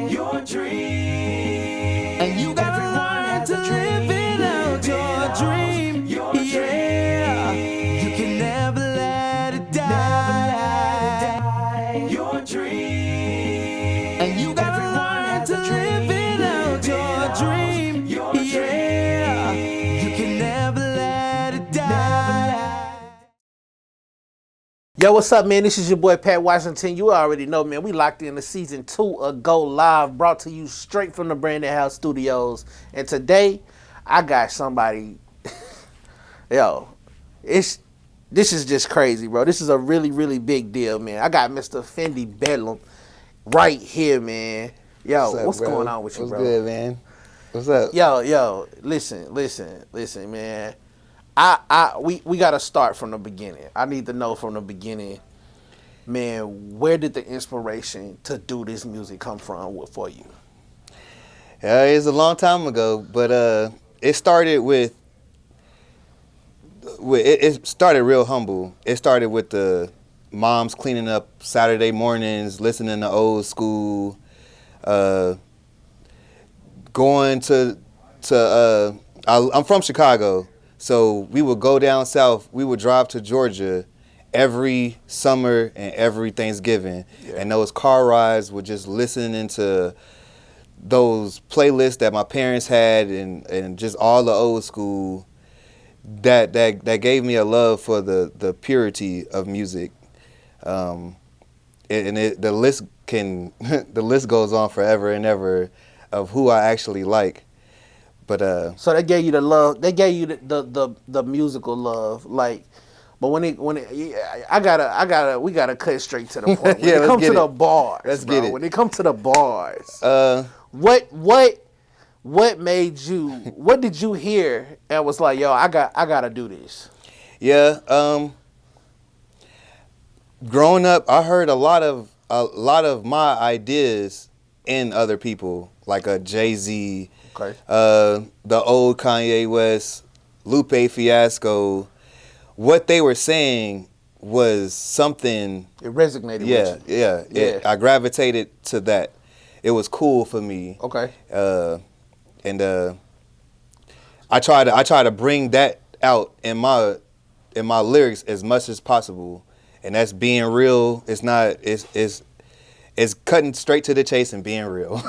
Your dream, and you gotta learn to live it out. Your dream, yeah, you can never let it die. Your dream, and you gotta learn to live it out. Your dream, yeah, you can never let it die. Yo, what's up, man? This is your boy Pat Washington. You already know, man. We locked in the season 2 of Go Live, brought to you straight from the Brandon House Studios. And today, I got somebody. Yo, this is just crazy, bro. This is a really, really big deal, man. I got Mr. Fendi Bedlam right here, man. Yo, what's going on with you, bro? What's good, man? What's up? Yo, listen, man. We gotta start from the beginning. I need to know from the beginning, man, where did the inspiration to do this music come from for you? It's a long time ago, but it started it started real humble. It started with the moms cleaning up Saturday mornings, listening to old school, going to I'm from Chicago. So we would go down south. We would drive to Georgia every summer and every Thanksgiving. Yeah. And those car rides were just listening to those playlists that my parents had and just all the old school. That gave me a love for the purity of music. The list the list goes on forever and ever of who I actually like. But so they gave you the love. They gave you the musical love, like. But we gotta cut straight to the point. When yeah, it comes to the bars, let's bro, get it. When it comes to the bars, what made you? What did you hear and was like, yo, I gotta do this? Yeah, growing up, I heard a lot of my ideas in other people, like a Jay-Z. Okay. The old Kanye West, Lupe Fiasco, what they were saying was something. It resonated with you. Yeah. I gravitated to that. It was cool for me. Okay. And I try to bring that out in my lyrics as much as possible, and that's being real. It's cutting straight to the chase and being real.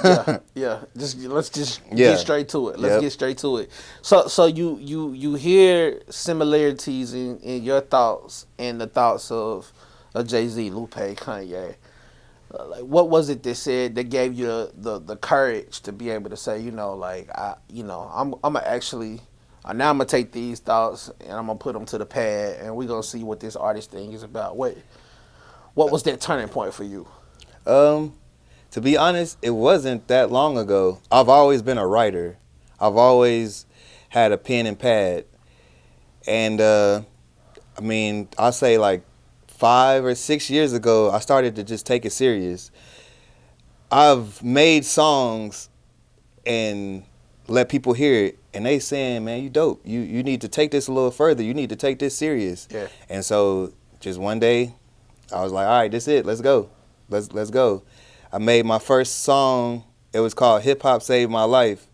yeah. Let's get straight to it. Let's get straight to it. So you hear similarities in your thoughts and the thoughts of Jay-Z, Lupe, Kanye. Like, what was it that gave you the courage to be able to say, I'm gonna take these thoughts and I'm gonna put them to the pad and we're gonna see what this artist thing is about. What was that turning point for you? To be honest, it wasn't that long ago. I've always been a writer. I've always had a pen and pad. And, I'll say like 5 or 6 years ago, I started to just take it serious. I've made songs and let people hear it, and they saying, man, you dope. You need to take this a little further. You need to take this serious. Yeah. And so just one day, I was like, all right, this is it. Let's go. Let's go. I made my first song. It was called Hip Hop Saved My Life.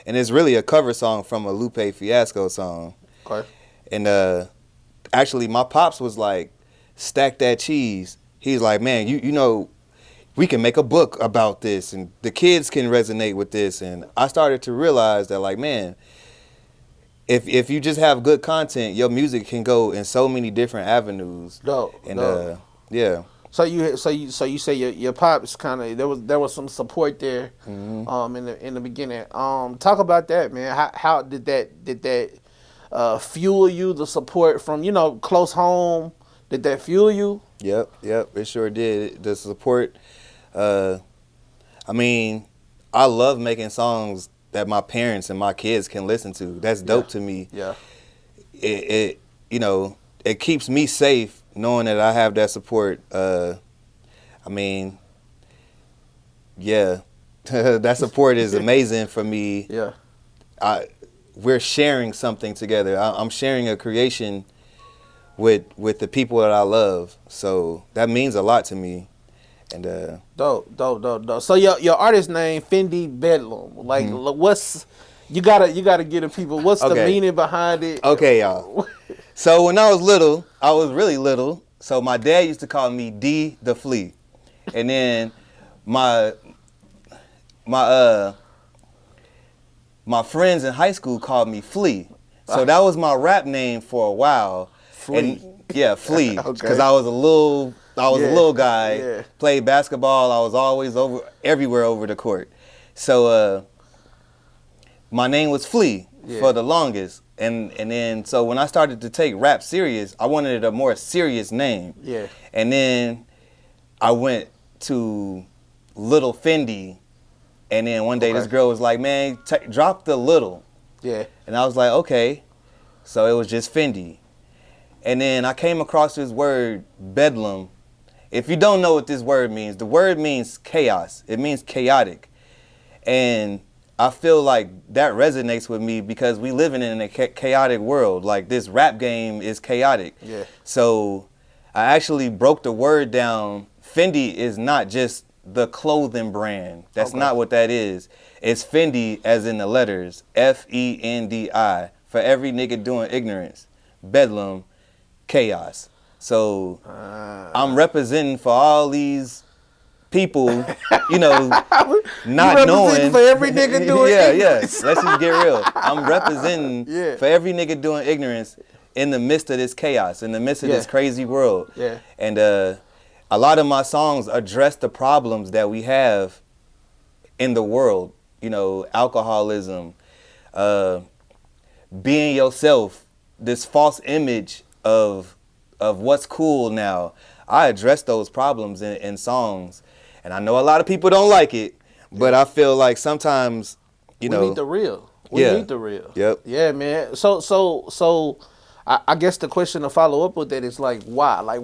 And it's really a cover song from a Lupe Fiasco song. Okay. And actually, my pops was like, stack that cheese. He's like, man, you know, we can make a book about this and the kids can resonate with this. And I started to realize that, like, man, if you just have good content, your music can go in so many different avenues. Dope. Yeah. So you say your pops kind of there was some support there, in the beginning. Talk about that, man. How did that fuel you? The support from close home, did that fuel you? Yep. It sure did. The support. I love making songs that my parents and my kids can listen to. That's dope to me. Yeah. It keeps me safe knowing that I have that support. Yeah. that support is amazing for me. Yeah. We're sharing something together. I'm sharing a creation with the people that I love. So that means a lot to me. And Dope. So your artist name Fendi Bedlam. Like what's you gotta get the people. What's the Okay. meaning behind it? Okay, y'all. So when I was little, I was really little. So my dad used to call me D the Flea, and then my friends in high school called me Flea. So that was my rap name for a while. Flea. And yeah, Flea. Okay. Because I was a little guy. Yeah. Played basketball. I was always everywhere over the court. So my name was Flea for the longest. And then so when I started to take rap serious, I wanted a more serious name. Yeah. And then I went to Little Fendi. And then one day this girl was like, man, drop the little. Yeah. And I was like, okay. So it was just Fendi. And then I came across this word, Bedlam. If you don't know what this word means, the word means chaos. It means chaotic. And I feel like that resonates with me because we living in a chaotic world. Like this rap game is chaotic. Yeah. So I actually broke the word down. Fendi is not just the clothing brand. That's not what that is. It's Fendi as in the letters, Fendi, for every nigga doing ignorance, bedlam, chaos. So I'm representing for all these people, you know, not knowing. For every nigga doing ignorance. Let's just get real. I'm representing for every nigga doing ignorance in the midst of this chaos, in the midst of this crazy world. Yeah. And a lot of my songs address the problems that we have in the world. You know, alcoholism, being yourself, this false image of what's cool now. I address those problems in songs. And I know a lot of people don't like it, but I feel like sometimes, we need the real. We need the real. Yep. Yeah, man. So I guess the question to follow up with that is like, why? Like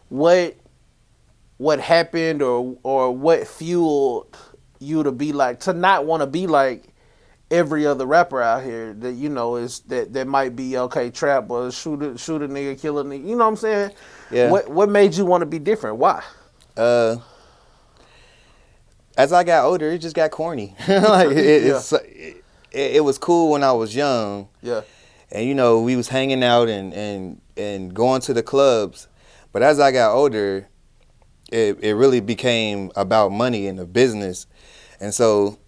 what happened or what fueled you to be like, to not want to be like every other rapper out here that is that might be okay, trap or shoot a nigga, kill a nigga, you know what I'm saying? Yeah. What made you want to be different? Why? As I got older, it just got corny. Like it was cool when I was young. Yeah. And we was hanging out and going to the clubs. But as I got older, it really became about money and the business. And so,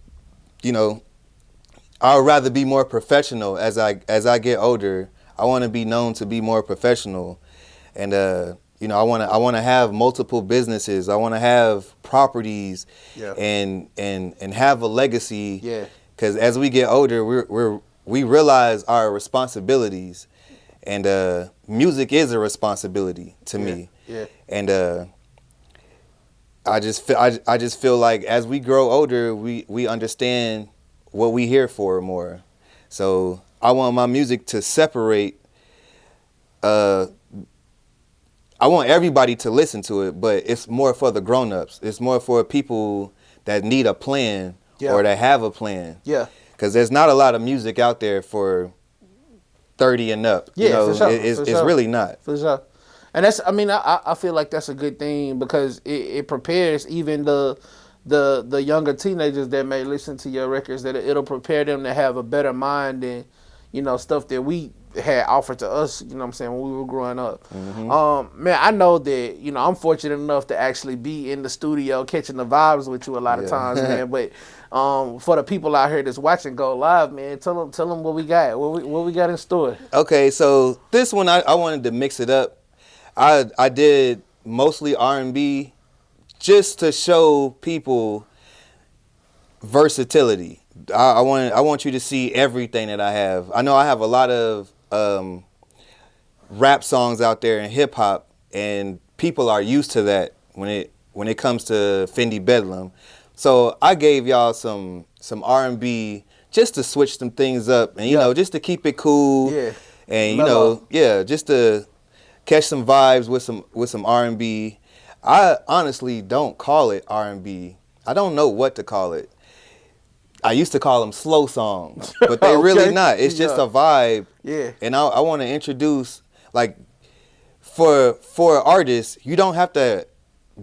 I would rather be more professional as I get older. I want to be known to be more professional. And I want to have multiple businesses. I want to have properties and have a legacy. Yeah. Cuz as we get older, we realize our responsibilities. And music is a responsibility to me. Yeah. And I just feel like as we grow older, we understand what we here for more. So I want my music to separate. I want everybody to listen to it, but it's more for the grown-ups. It's more for people that need a plan or that have a plan. Yeah. Because there's not a lot of music out there for 30 and up. Yeah, for sure. It's really not. For sure. And that's, I feel like that's a good thing because it prepares even the younger teenagers that may listen to your records, that it'll prepare them to have a better mind than, stuff that we had offered to us, you know what I'm saying, when we were growing up. Mm-hmm. Man, I know that, I'm fortunate enough to actually be in the studio catching the vibes with you a lot of times, man. But for the people out here that's watching Go Live, man, tell them what we got, what we got in store. Okay, so this one I wanted to mix it up. I did mostly R&B just to show people versatility. I want you to see everything that I have. I know I have a lot of rap songs out there in hip hop, and people are used to that when it comes to Fendi Bedlam. So I gave y'all some R&B just to switch some things up, and just to keep it cool. Yeah. And just to catch some vibes with some R&B. I honestly don't call it R&B. I don't know what to call it. I used to call them slow songs, but they really not. It's just a vibe. Yeah. And I want to introduce, like, for artists, you don't have to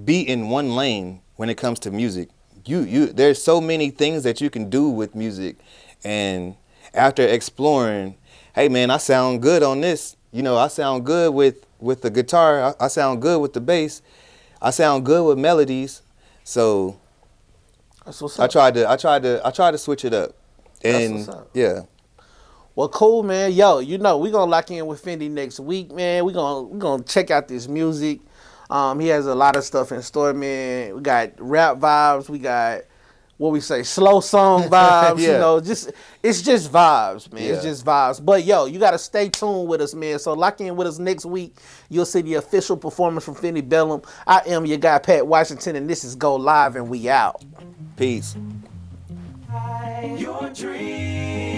be in one lane when it comes to music. There's so many things that you can do with music, and after exploring, hey man, I sound good on this. You know, I sound good with the guitar. I sound good with the bass. I sound good with melodies. So That's what's I up. tried to switch it up. And That's what's up. yeah. Well, cool, man. Yo, you know, we're going to lock in with Fendi next week, man. We're gonna check out this music. He has a lot of stuff in store, man. We got rap vibes. We got, what we say, slow song vibes. Yeah. You know, it's just vibes, man. It's Yeah. just vibes. But, yo, you got to stay tuned with us, man. So lock in with us next week. You'll see the official performance from Fendi Bedlam. I am your guy, Pat Washington, and this is Go Live, and we out. Peace. Your dream.